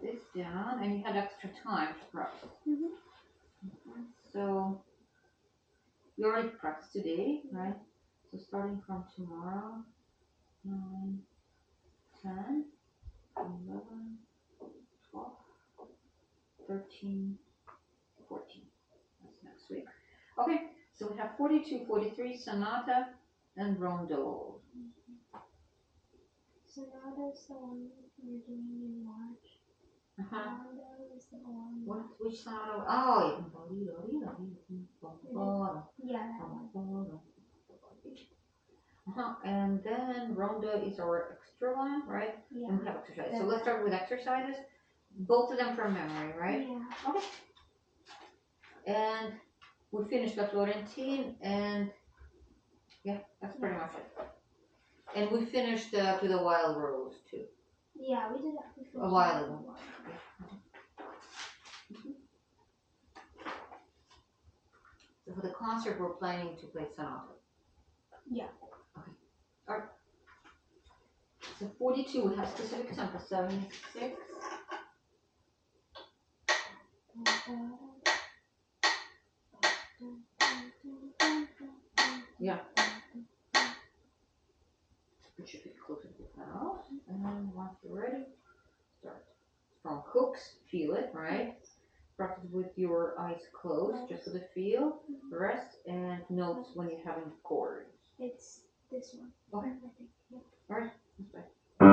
this down, and you had extra time to practice. So you already practiced today, right? So starting from tomorrow, 9, 10, 11, 12, 13, 14. That's next week. Okay, so we have 42, 43, sonata, and rondo. Sonata is the one we're doing in March. Rondo is the one. Which sonata? Oh, yeah, that one. And then rondo is our extra one, right? Yeah. And we have exercises. So let's start with exercises. Both of them from memory, right? Yeah. Okay. And we finished the Florentine, and yeah, that's pretty much it. And we finished to the Wild Rose too. Yeah, we did that a while ago. So for the concert, we're planning to play sonata. Yeah. Okay. All right. So 42, we have specific tempo. 76. Yeah. We should be closer to the house. And then once you're ready, start. Strong hooks, feel it, right? Practice with your eyes closed, just for the feel. Rest and notes when you're having chords. It's this one. Okay. I think. Yeah. All right. That's fine.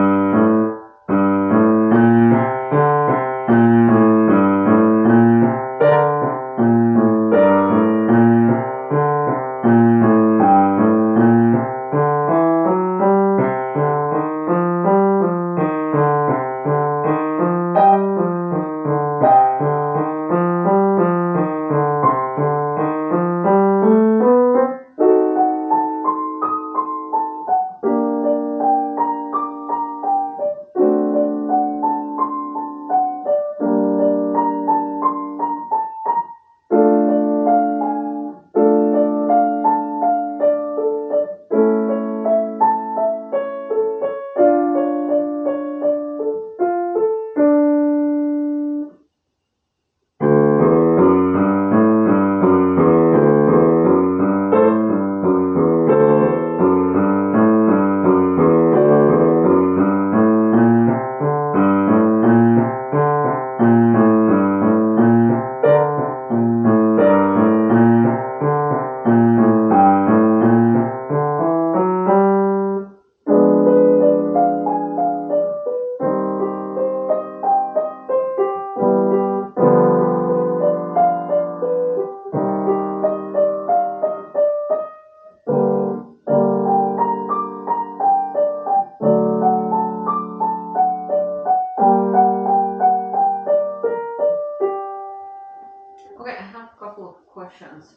Okay, I have a couple of questions.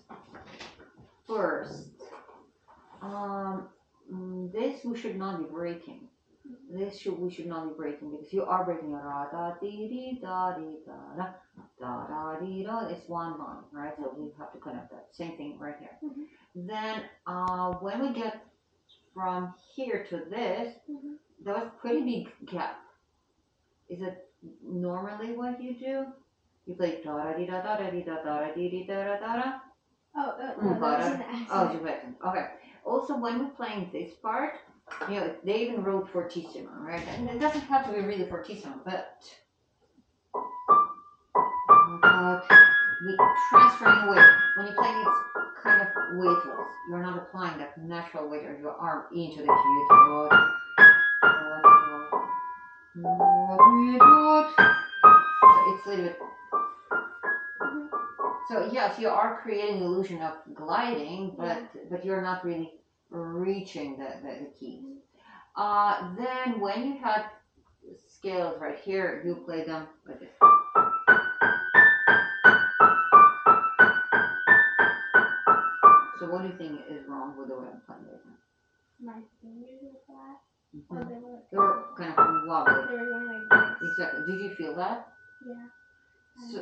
First, this we should not be breaking. We should not be breaking because you are breaking your da da dee dee da dee da da da da dee da. It's one line, right? So we have to connect that. Same thing right here. Then when we get from here to this, that was pretty big gap. Is it normally what you do? You play da da dee da da da dee da da dee dee da da da da. Oh, no, that was an accent. Oh, it's accent. Okay. Also, when we're playing this part, you know, they even wrote fortissimo, right? And it doesn't have to be really fortissimo, but we transferring weight. When you're playing, it's kind of weightless. You're not applying that natural weight of your arm into the key. So it's a little bit. So yes, you are creating the illusion of gliding, but you're not really reaching the keys. Then when you had scales right here, you play them like this. So what do you think is wrong with the way I'm playing right now? My fingers were flat. Mm-hmm. Or they were kind of wobbly. They were going like this. Exactly. Did you feel that? Yeah. So,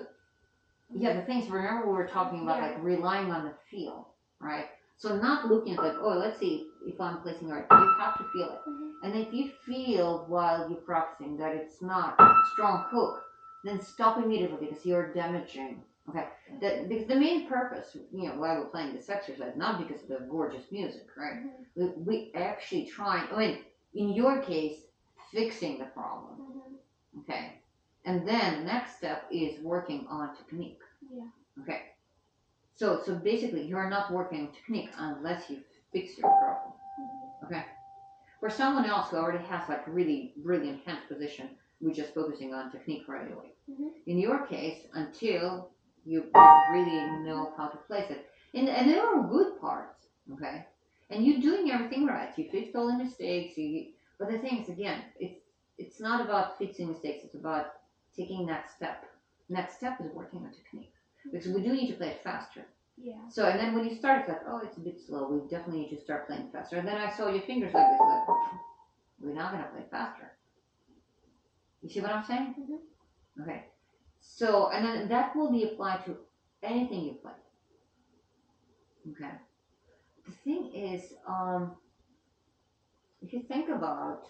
yeah, the things, remember we were talking about like relying on the feel, right? So not looking at like, oh, let's see if I'm placing right. You have to feel it. And if you feel while you're practicing that it's not strong hook, then stop immediately because you're damaging. Okay, because the main purpose, why we're playing this exercise, not because of the gorgeous music, right? We actually try. I mean, in your case, fixing the problem. Okay, and then the next step is working on technique. Yeah. Okay, so basically, you are not working on technique unless you fix your problem. Okay, for someone else who already has like really brilliant hand position, we're just focusing on technique right away. In your case, until you really know how to place it, and there are good parts, okay, and you're doing everything right. You fixed all the mistakes. But the thing is, again, it's not about fixing mistakes. It's about taking next step. Next step is working on technique because we do need to play it faster. Yeah. So, and then when you start, it's like, oh, it's a bit slow. We definitely need to start playing faster. And then I saw your fingers like this, like, we're not gonna play faster. You see what I'm saying? Okay. So, and then that will be applied to anything you play. Okay. The thing is, if you think about,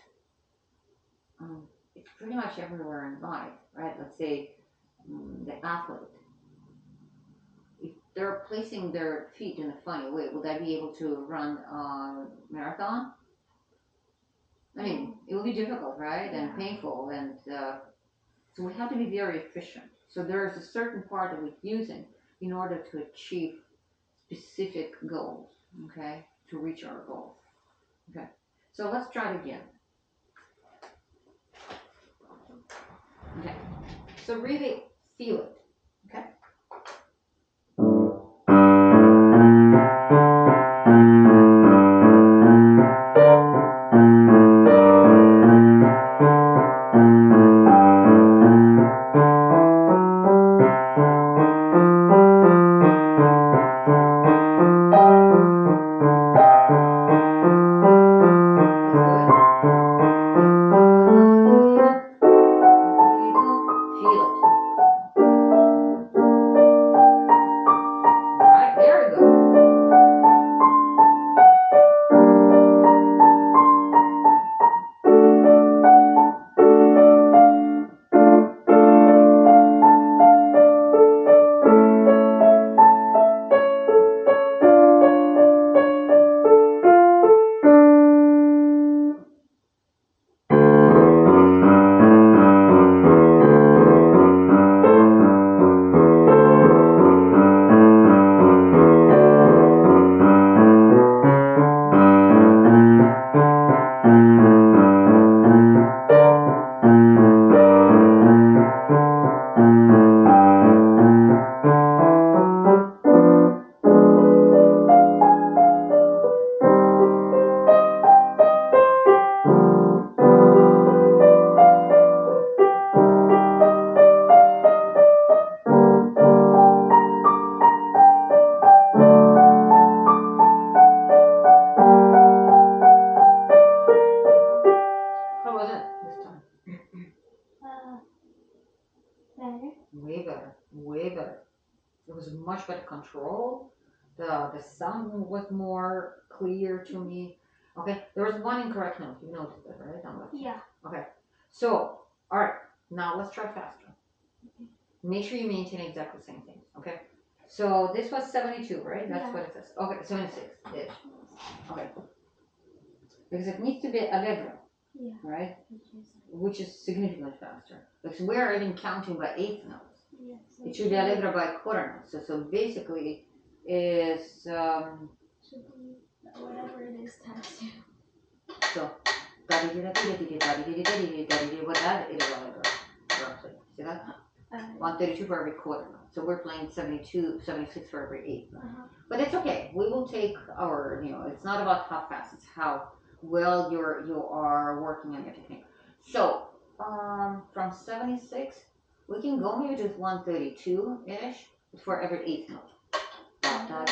it's pretty much everywhere in life, right? Let's say the athlete. If they're placing their feet in a funny way, would I be able to run a marathon? I mean, it will be difficult, right? And painful, and so we have to be very efficient. So there's a certain part that we're using in order to achieve specific goals, okay? To reach our goals. Okay. So let's try it again. Okay. So really feel it. Okay. Way better. It was much better control. The sound was more clear to me. Okay, there was one incorrect note. You noticed that, right? Yeah. Okay, so all right, now let's try faster. Make sure you maintain exactly the same things. Okay, so this was 72, right? That's what it says. Okay, 76 ish. Okay, because it needs to be allegro. Yeah. Right? Which is significantly faster. Because we're even counting by eighth notes. Yes. It should be allegro by quarter notes. So basically, is should be whatever it is times 2. So what that is allegro roughly. See that? 132 for every quarter note. So we're playing 72, 76 for every eighth note. But it's okay. We will take our, it's not about how fast, it's how well you are working on your technique. So from 76, we can go maybe to 132-ish for every eighth note. So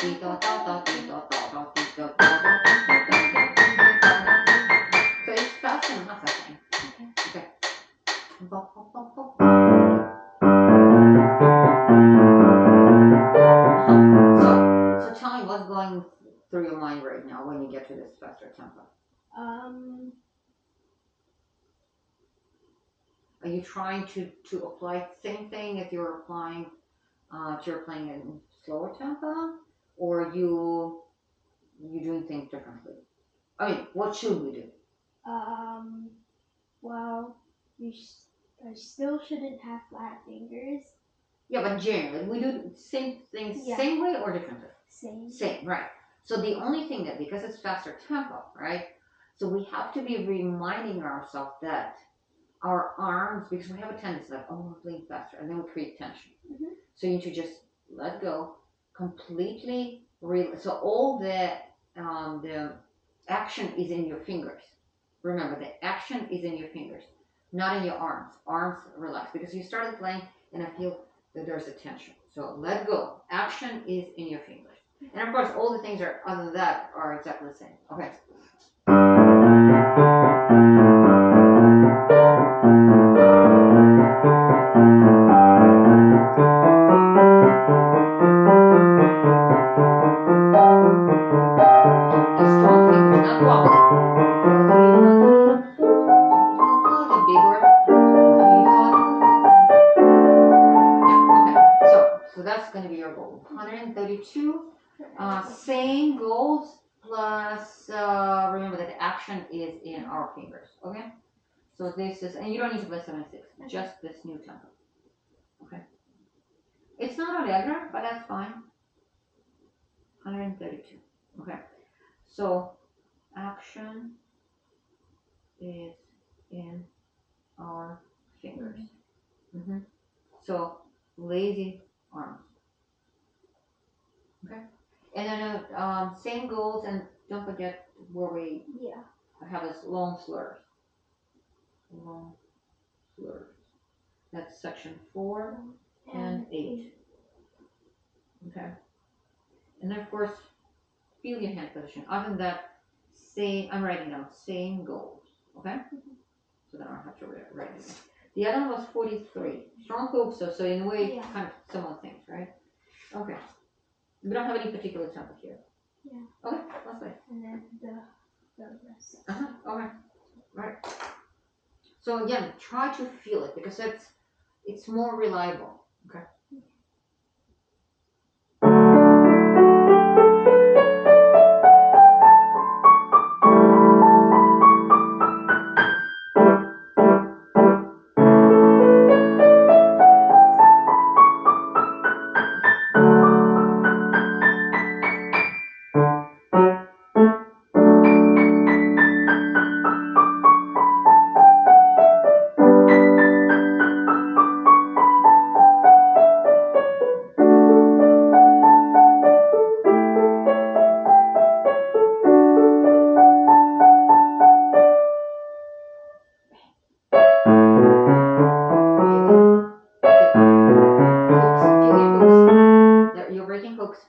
it's fast enough, I think. Okay. So tell me what's going through your mind right now when you get to this faster tempo. Are you trying to apply the same thing if you're applying if you're playing in slower tempo, or you doing things differently? I mean, what should we do? Well, I still shouldn't have flat fingers. Yeah, but generally, we do same things Yeah. same way or differently? Same. Same, right. So the only thing that, because it's faster tempo, right? So we have to be reminding ourselves that our arms, because we have a tendency like, oh, we're playing faster, and then we create tension. Mhm. So you need to just let go, completely. So all the action is in your fingers. Remember, the action is in your fingers, not in your arms. Arms relax because you started playing, and I feel that there's a tension. So let go. Action is in your fingers, and of course, all the things are other than that are exactly the same. Okay. The strong fingers, not wobbly. The big word. Yeah, okay. So that's going to be your goal. 132. Same goals plus remember that the action is in our fingers. Okay. So this is, and you don't need to play 76. Just this new tempo. Okay. It's not allegro, but that's fine. 132. Okay. So action is in our fingers. Mm-hmm. So lazy arms. Okay. And then same goals, and don't forget where we have this long slurs. Long slurs. That's section 4 and 8. Okay. And then of course, feel your hand position. Other than that, I'm writing down same goals. Okay. So then I don't have to write it. The other one was 43. Strong hooks, so in a way, kind of similar things, right? Okay. We don't have any particular tempo here. Yeah. Okay, let's play. And then the rest. Okay. Right. So again, try to feel it because it's more reliable. Okay. Feel your hooks. You're breaking hooks.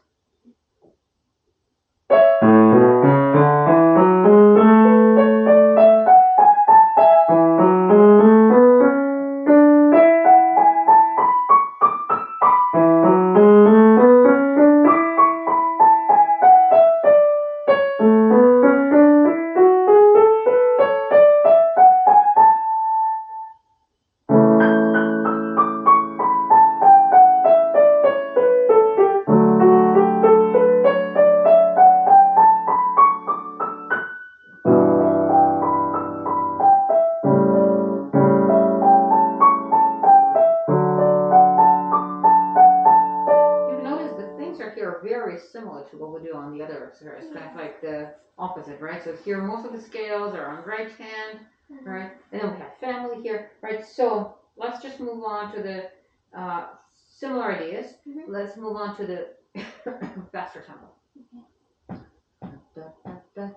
Here are very similar to what we do on the other exercise. Kind of like the opposite, right? So here most of the scales are on the right hand, right? And then we have family here, right? So let's just move on to the similar ideas. Let's move on to the faster tempo. Let's do the same thing.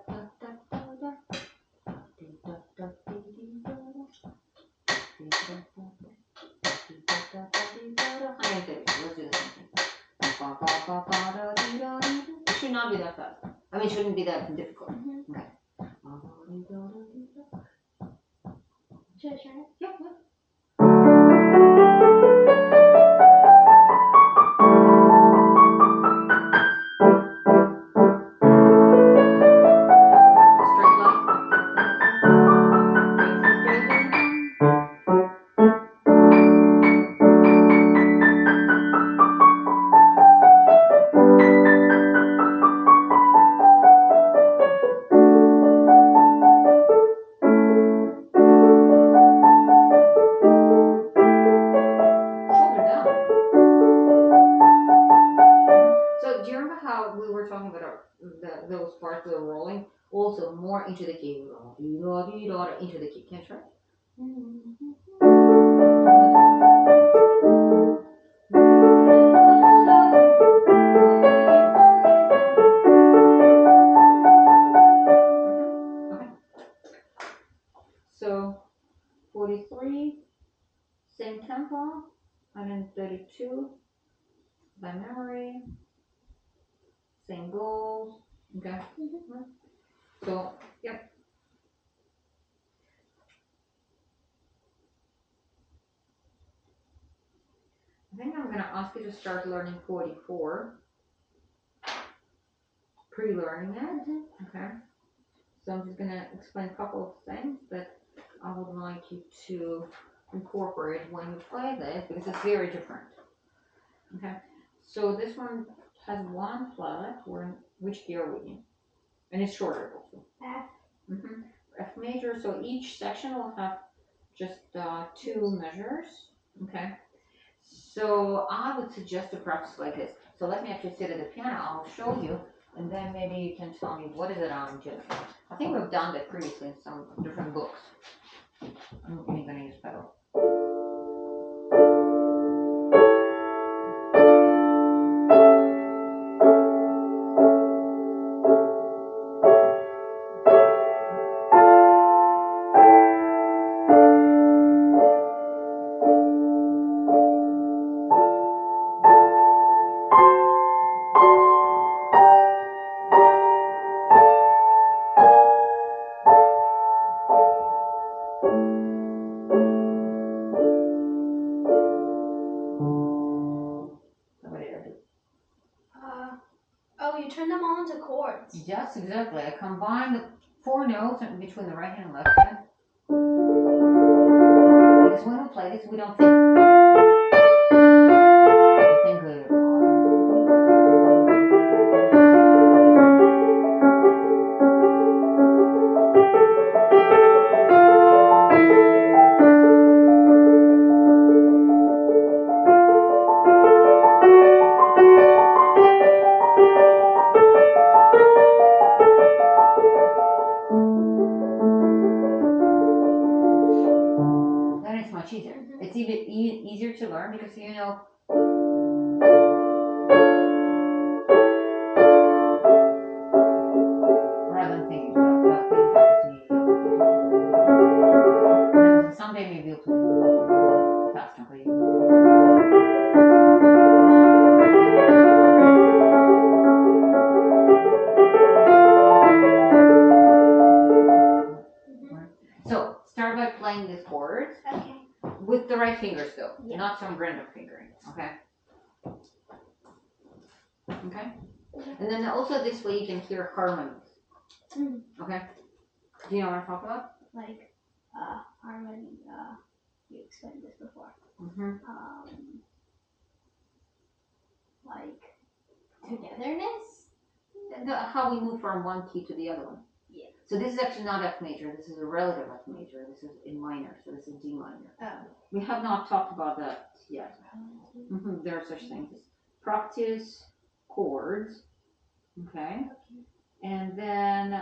It should not be that fast. I mean, it shouldn't be that difficult. Okay. Should I try it? Yeah. Straight line. Straight line. into the key. Into the key. Can you try? Okay. So 43, same tempo, 132 by memory, same goals. Okay. So, yep. I think I'm going to ask you to start learning 44. Pre-learning it. Okay. So I'm just going to explain a couple of things that I would like you to incorporate when you play this because it's very different. Okay. So this one has one flat. Which key are we in? And it's shorter also. F. F major. So each section will have just 2 measures. Okay. So I would suggest to practice like this. So let me actually sit at the piano. I'll show you, and then maybe you can tell me what is it I'm doing. I think we've done that previously in some different books. I'm only going to use pedal. You turn them all into chords. Yes, exactly. I combine the 4 notes between the right hand and left hand. Because when we play this, we don't think. We think easier. It's even easier to learn because you know rather than thinking about then someday maybe you'll play faster for you. So start by playing these chords. Okay. With the right fingers though, not some random fingering, okay? Okay? And then also this way you can hear harmonies. Okay? Do you know what I'm talking about? Like harmony, you explained this before. Like togetherness? How we move from one key to the other one. Yeah. So this is actually not F major, this is a relative F major, this is in minor, so this is D minor. Oh. We have not talked about that yet. There are such things as practice chords, okay? And then,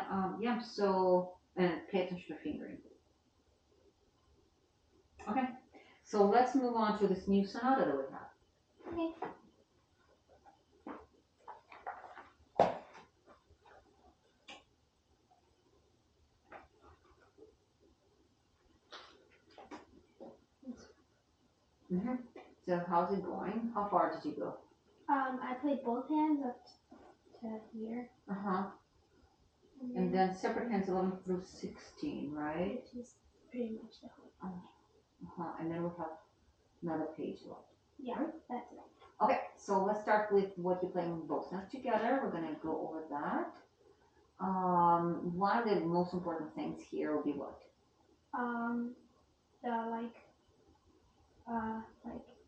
and pay attention to fingering. Okay, so let's move on to this new sonata that we have. Okay. So how's it going? How far did you go? I played both hands up to here. And then separate hands 11 through 16, right? Which is pretty much the whole. And then we have another page left. Yeah, right? That's it. Okay, so let's start with what you're playing both hands together. We're gonna go over that. One of the most important things here will be what?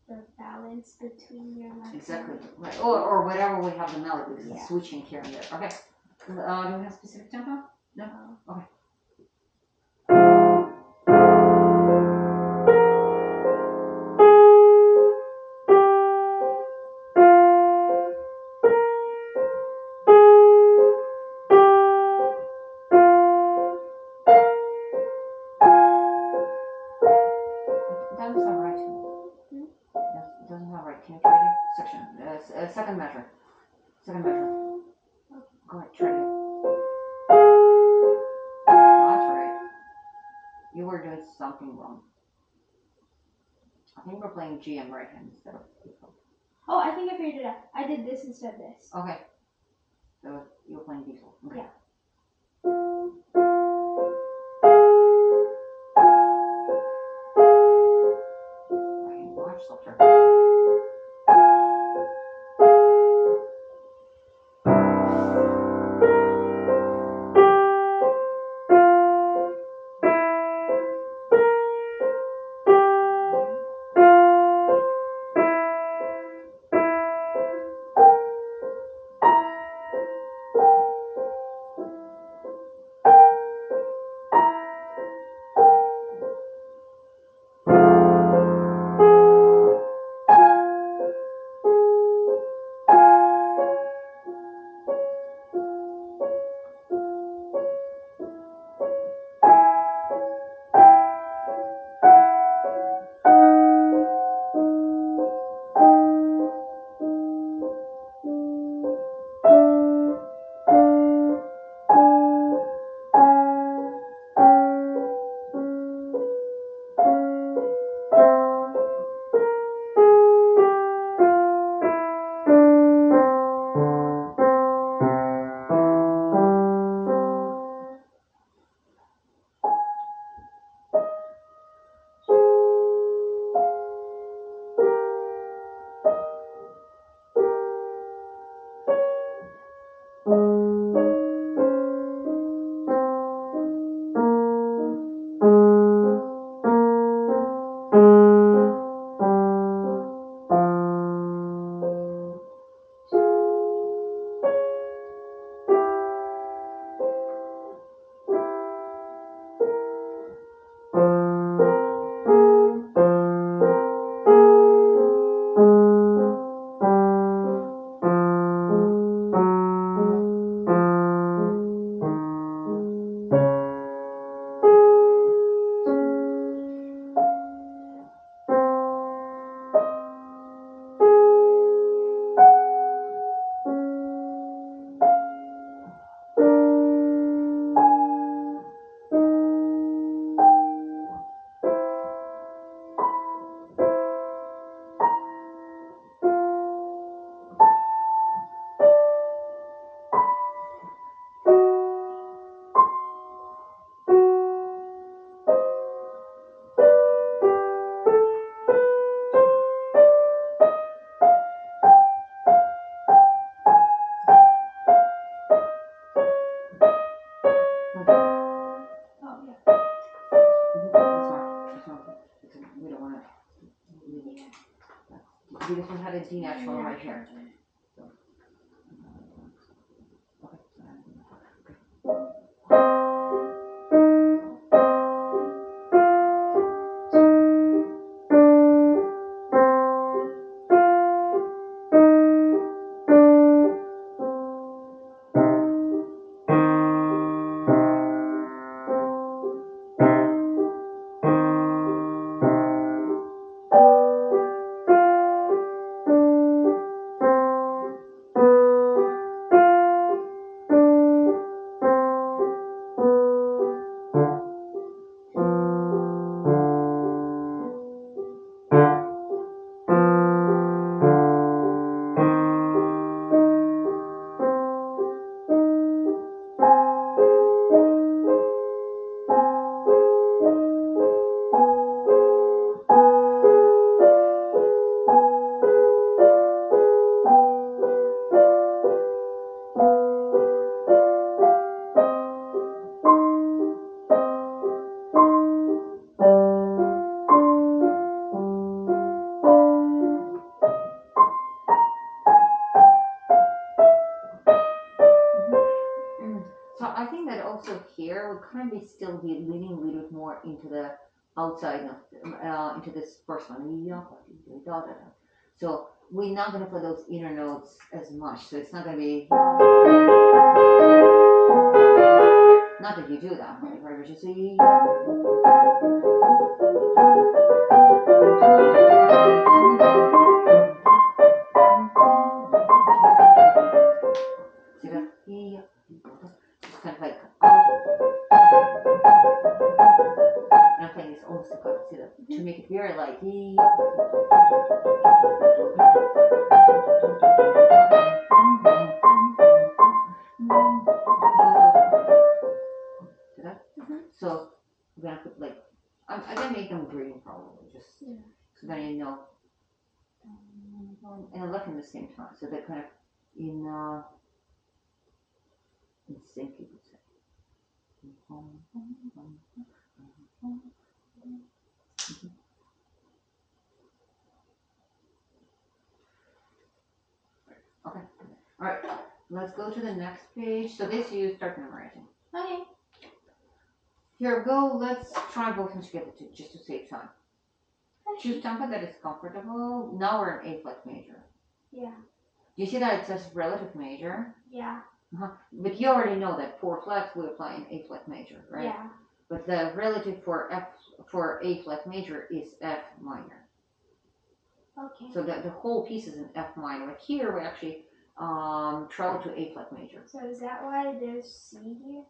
The balance between your left. Exactly, right. Or whatever we have the melody, because Yeah. it's switching here and there. Okay. Do we have specific tempo? No? Okay. have right. It doesn't have right. Can you try again? Section. Second measure. Second measure. Go ahead, try again. That's right. You were doing something wrong. I think we're playing G and right hand instead of default. Oh, I think I figured it out. I did this instead of this. Okay. So you're playing default. Okay. Yeah. Okay, watch softer. We don't want to. Because we had a D natural right here. So. So I think that also here we kind of still be leaning a little bit more into the outside of into this first one. So we're not going to play those inner notes as much. So it's not going to be. Not that you do that, right? But just see. See that? Yeah. It's kind of like. And I'm playing this almost like see that to make it very like. See that? So we're gonna put like. I'm gonna make them green probably just so then you know. And I left them the same time, so they're kind of in sync, you could say. Okay. All right. Let's go to the next page. So this you start memorizing. Okay. Here we go. Let's try both of them together just to save time. Choose tempo that is comfortable. Now we're in A flat major. Yeah. You see that it says relative major? Yeah. But you already know that 4 flats we apply in A flat major, right? Yeah. But the relative for A flat major is F minor. Okay. So the whole piece is in F minor. But here we actually travel to A flat major. So is that why there's C here?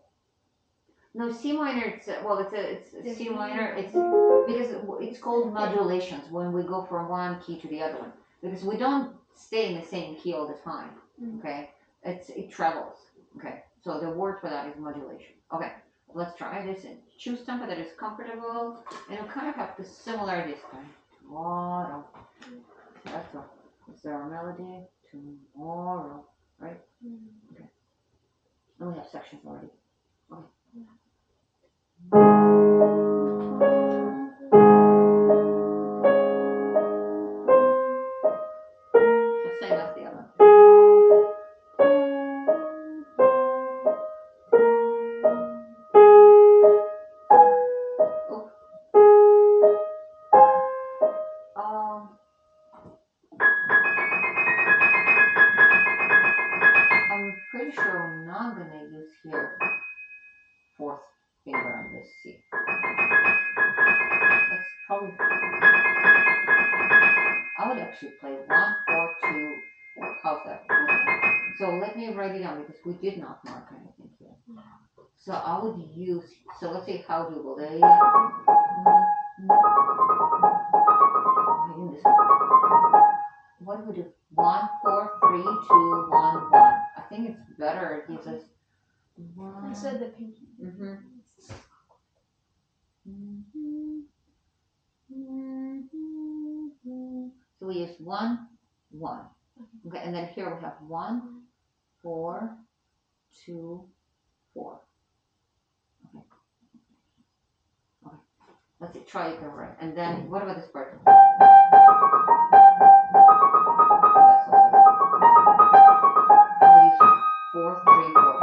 No, C minor. It's There's C minor. C. It's because it's called modulations when we go from one key to the other one. Because we don't stay in the same key all the time. Okay, it travels. Okay, so the word for that is modulation. Okay, let's try this and choose tempo that is comfortable, and we kind of have the similar this time. Tomorrow. That's all. Is there a melody? Tomorrow, right? Okay. And we have sections already. Okay. The same as the other. I'm pretty sure we're not gonna use here fourth finger on this C. That's probably. I would actually play 1, 4, 2, 4. How's that? Okay. So let me write it down because we did not mark anything here. So I would use. So let's say how do we in this one. What do we do? 1, 4, 3, 2, 1, 1. I think it's better. It gives us. Instead the pinky. So we use 1, 1. Okay, and then here we have 1, 4, 2, 4. Okay. Okay. Let's see, try it over. And then what about this part? That's also. We use 4, 3, 4.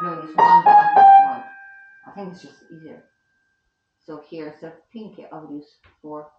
No, we use 1, 1, 1. I think it's just easier. So here, instead of pinky, I would use 4,